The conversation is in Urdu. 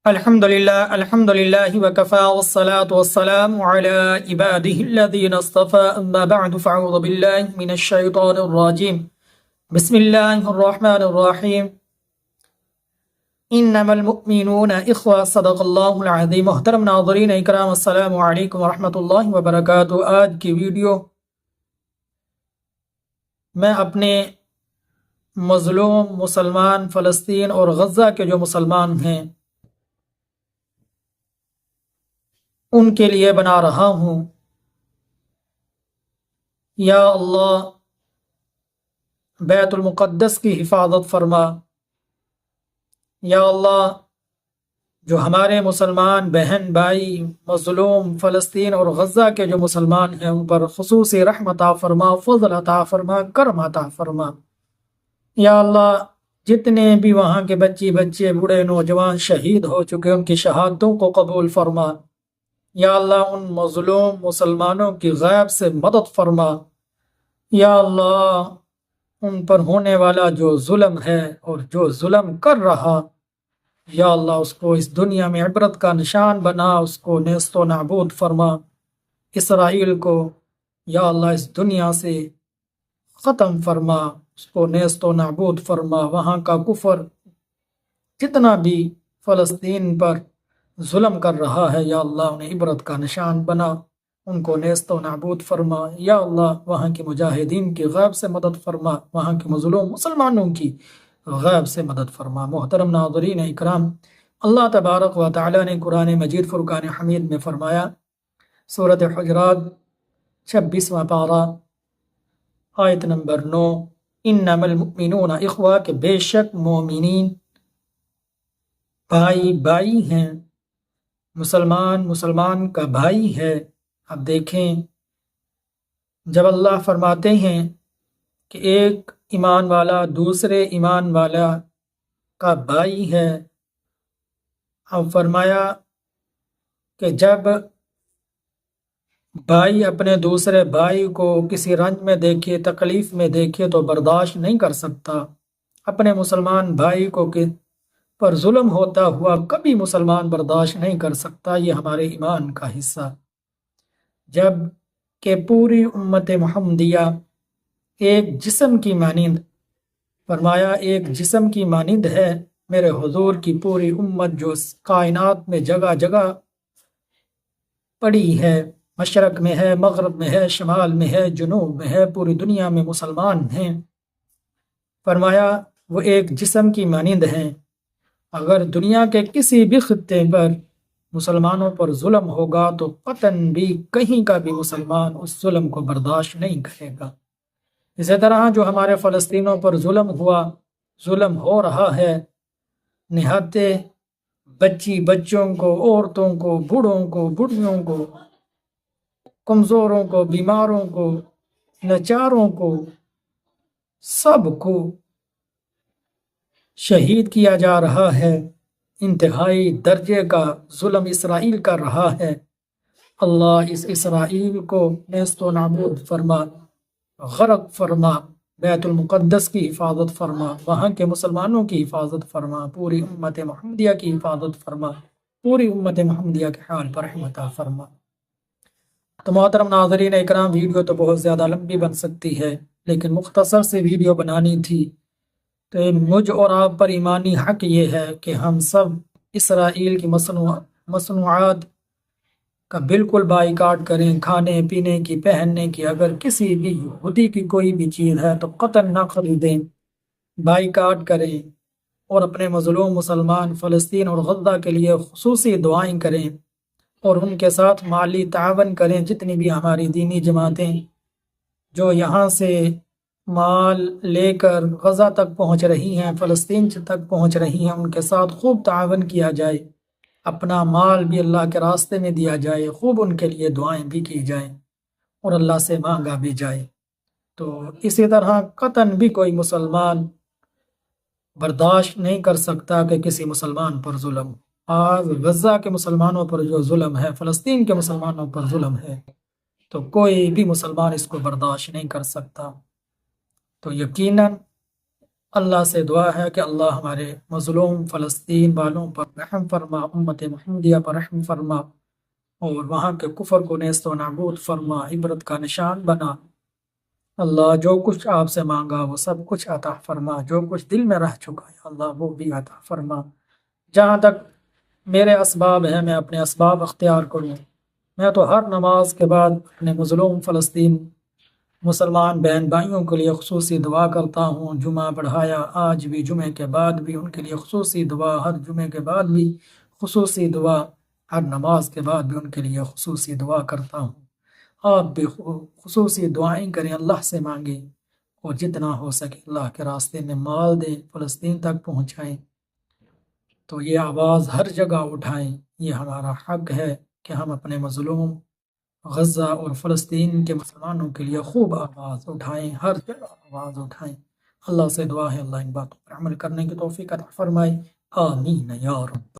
الحمد لله وكفى والصلاة والسلام على عباده الذين اصطفى أما بعد فأعوذ بالله من الشيطان الرجيم بسم الله الرحمن الرحيم انما المؤمنون اخوة صدق اللہ العظیم۔ محترم ناظرین اکرام، السلام علیکم ورحمۃ اللہ وبرکاتہ۔ آج کی ویڈیو میں اپنے مظلوم مسلمان فلسطین اور غزہ کے جو مسلمان ہیں ان کے لیے بنا رہا ہوں۔ یا اللہ بیت المقدس کی حفاظت فرما۔ یا اللہ جو ہمارے مسلمان بہن بھائی مظلوم فلسطین اور غزہ کے جو مسلمان ہیں ان پر خصوصی رحمت عطا فرما، فضل عطا فرما، کرم عطا فرما۔ یا اللہ جتنے بھی وہاں کے بچے بوڑھے نوجوان شہید ہو چکے ان کی شہادتوں کو قبول فرما۔ یا اللہ ان مظلوم مسلمانوں کی غیب سے مدد فرما۔ یا اللہ ان پر ہونے والا جو ظلم ہے اور جو ظلم کر رہا، یا اللہ اس کو اس دنیا میں عبرت کا نشان بنا، اس کو نیست و نابود فرما۔ اسرائیل کو یا اللہ اس دنیا سے ختم فرما، اس کو نیست و نابود فرما۔ وہاں کا کفر جتنا بھی فلسطین پر ظلم کر رہا ہے یا اللہ انہیں عبرت کا نشان بنا، ان کو نیست و نابود فرما۔ یا اللہ وہاں کے مجاہدین کی غیب سے مدد فرما، وہاں کے مظلوم مسلمانوں کی غیب سے مدد فرما۔ محترم ناظرین اکرام، اللہ تبارک و تعالی نے قرآن مجید فرقان حمید میں فرمایا، سورۃ حجرات 26واں پارہ آیت نمبر 9، انما المؤمنون اخوہ، کہ بے شک مومنین بھائی ہیں، مسلمان کا بھائی ہے۔ اب دیکھیں جب اللہ فرماتے ہیں کہ ایک ایمان والا دوسرے ایمان والا کا بھائی ہے، اب فرمایا کہ جب بھائی اپنے دوسرے بھائی کو کسی رنج میں دیکھے، تکلیف میں دیکھے تو برداشت نہیں کر سکتا۔ اپنے مسلمان بھائی کو پر ظلم ہوتا ہوا کبھی مسلمان برداشت نہیں کر سکتا۔ یہ ہمارے ایمان کا حصہ۔ جب کہ پوری امت محمدیہ ایک جسم کی مانند، فرمایا ایک جسم کی مانند ہے میرے حضور کی پوری امت جو کائنات میں جگہ جگہ پڑی ہے، مشرق میں ہے، مغرب میں ہے، شمال میں ہے، جنوب میں ہے، پوری دنیا میں مسلمان ہیں۔ فرمایا وہ ایک جسم کی مانند ہیں۔ اگر دنیا کے کسی بھی خطے پر مسلمانوں پر ظلم ہوگا تو قطعاً بھی کہیں کا بھی مسلمان اس ظلم کو برداشت نہیں کرے گا۔ اسی طرح جو ہمارے فلسطینوں پر ظلم ہو رہا ہے، نہتے بچوں کو، عورتوں کو، بوڑھوں کو، بوڑھیوں کو، کمزوروں کو، بیماروں کو، لاچاروں کو، سب کو شہید کیا جا رہا ہے۔ انتہائی درجے کا ظلم اسرائیل کر رہا ہے۔ اللہ اس اسرائیل کو نیست و نابود فرما، غرق فرما، بیت المقدس کی حفاظت فرما، وہاں کے مسلمانوں کی حفاظت فرما، پوری امت محمدیہ کی حفاظت فرما، پوری امت محمدیہ کے حال پر رحمت فرما۔ تو محترم ناظرین اکرام، ویڈیو تو بہت زیادہ لمبی بن سکتی ہے لیکن مختصر سے ویڈیو بنانی تھی۔ تو مجھ اور آپ پر ایمانی حق یہ ہے کہ ہم سب اسرائیل کی مصنوعات کا بالکل بائیکاٹ کریں، کھانے پینے کی، پہننے کی۔ اگر کسی بھی یہودی کی کوئی بھی چیز ہے تو قطعاً نہ خریدیں، بائیکاٹ کریں، اور اپنے مظلوم مسلمان فلسطین اور غزہ کے لیے خصوصی دعائیں کریں اور ان کے ساتھ مالی تعاون کریں۔ جتنی بھی ہماری دینی جماعتیں جو یہاں سے مال لے کر غزہ تک پہنچ رہی ہیں، فلسطین تک پہنچ رہی ہیں، ان کے ساتھ خوب تعاون کیا جائے، اپنا مال بھی اللہ کے راستے میں دیا جائے، خوب ان کے لیے دعائیں بھی کی جائیں اور اللہ سے مانگا بھی جائے۔ تو اسی طرح قطعاً بھی کوئی مسلمان برداشت نہیں کر سکتا کہ کسی مسلمان پر ظلم۔ آج غزہ کے مسلمانوں پر جو ظلم ہے، فلسطین کے مسلمانوں پر ظلم ہے، تو کوئی بھی مسلمان اس کو برداشت نہیں کر سکتا۔ تو یقیناً اللہ سے دعا ہے کہ اللہ ہمارے مظلوم فلسطین والوں پر رحم فرما، امت محمدیہ پر رحم فرما، اور وہاں کے کفر کو نیست و نابود فرما، عبرت کا نشان بنا۔ اللہ جو کچھ آپ سے مانگا وہ سب کچھ عطا فرما، جو کچھ دل میں رہ چکا ہے اللہ وہ بھی عطا فرما۔ جہاں تک میرے اسباب ہیں میں اپنے اسباب اختیار کروں، میں تو ہر نماز کے بعد اپنے مظلوم فلسطین مسلمان بہن بھائیوں کے لیے خصوصی دعا کرتا ہوں۔ جمعہ پڑھایا، آج بھی جمعے کے بعد بھی ان کے لیے خصوصی دعا، ہر جمعے کے بعد بھی خصوصی دعا، ہر نماز کے بعد بھی ان کے لیے خصوصی دعا کرتا ہوں۔ آپ بھی خصوصی دعائیں کریں، اللہ سے مانگیں، اور جتنا ہو سکے اللہ کے راستے میں مال دیں، فلسطین تک پہنچائیں۔ تو یہ آواز ہر جگہ اٹھائیں، یہ ہمارا حق ہے کہ ہم اپنے مظلوم غزہ اور فلسطین کے مسلمانوں کے لیے خوب آواز اٹھائیں، ہر جگہ آواز اٹھائیں۔ اللہ سے دعا ہے اللہ ان باتوں پر عمل کرنے کی توفیق عطا فرمائے، آمین یا رب۔